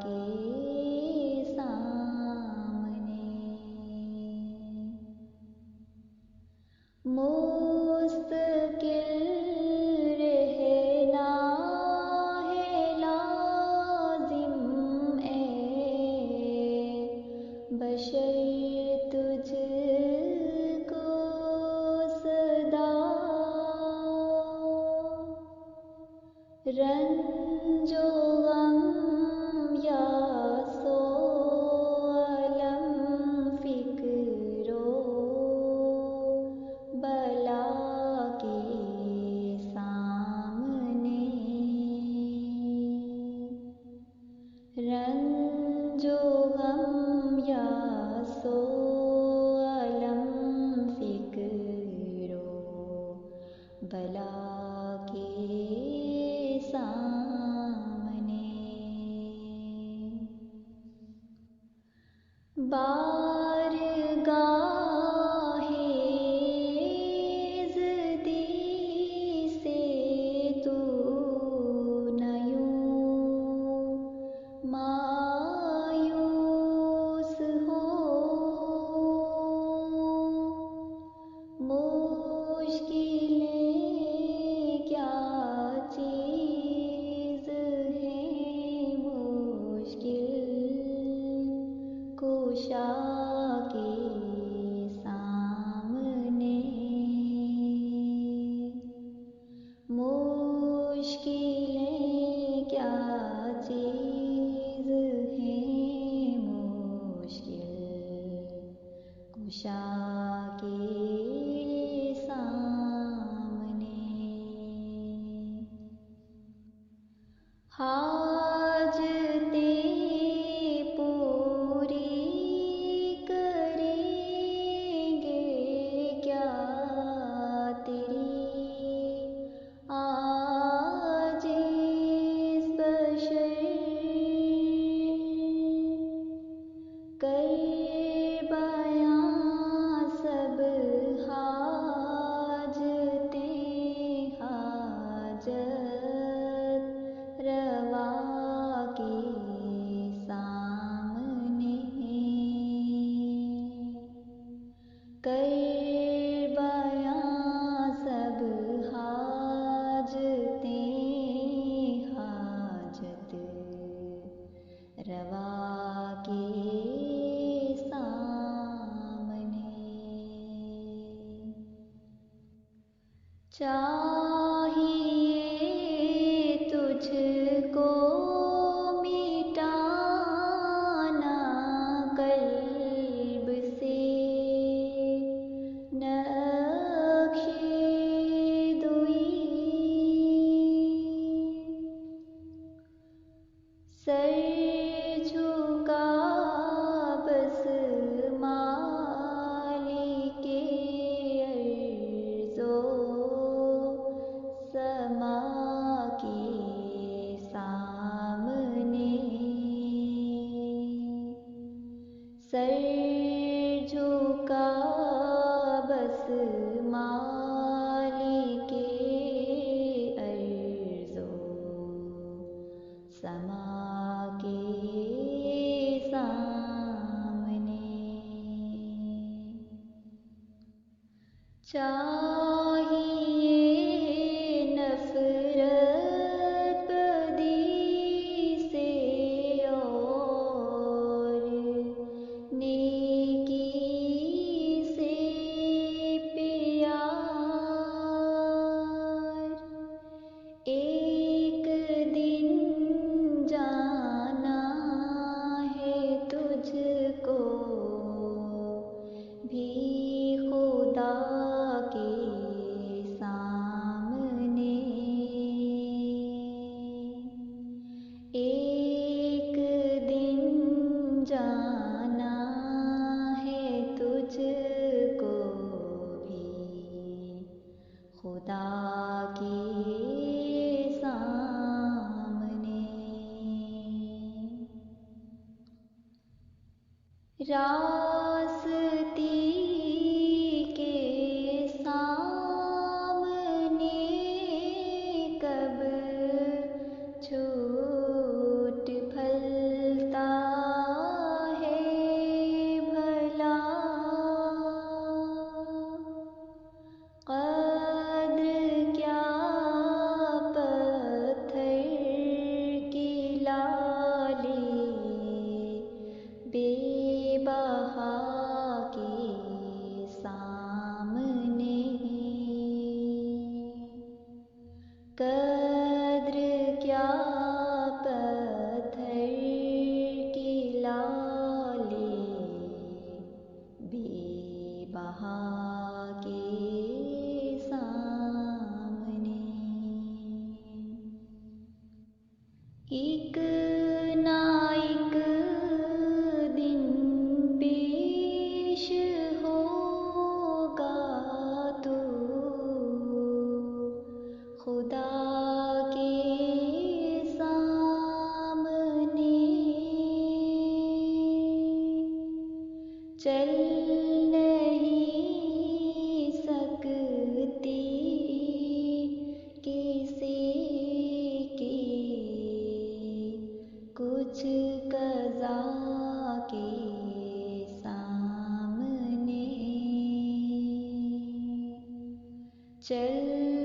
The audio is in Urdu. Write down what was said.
کے سامنے مستقل رہنا ہے لازم اے بشر تجھ کو صدا رنج و غم یا سو علم فکر و بلا کے سامنے رنج و غم یا سو علم فکر و بلا کے سامنے بارگاہ عزتی سے تو نہ یوں مایوس ہو مشکلیں کیا چیز ہے مشکل کشا کے سامنے مشکلیں کیا چیز ہے مشکل کشا کے سامنے حاجتیں پوری کریں گے کیا تیری عاجز بشر کر بیاں سب حاجتیں حاجت روا کے سامنے کر بیاں سب حاجتیں حاجت روا کے سامنے چاہیے تجھ کو مٹانا قلب سے نقش دوئی سر جھکا بس مالک ارض و سما کے سامنے سر جھکا بس مالک ارض و سما کے سامنے چاہیے نفرت بدی سے اور نیکی سے پیار ایک دن جانا ہے تجھ کو بھی خدا کے سامنے ایک دن جانا ہے تجھ کو بھی خدا کے سامنے راستی کے سامنے کب چھوٹ پھل چل نہیں سکتی کسی کی کچھ قضا کے سامنے، چل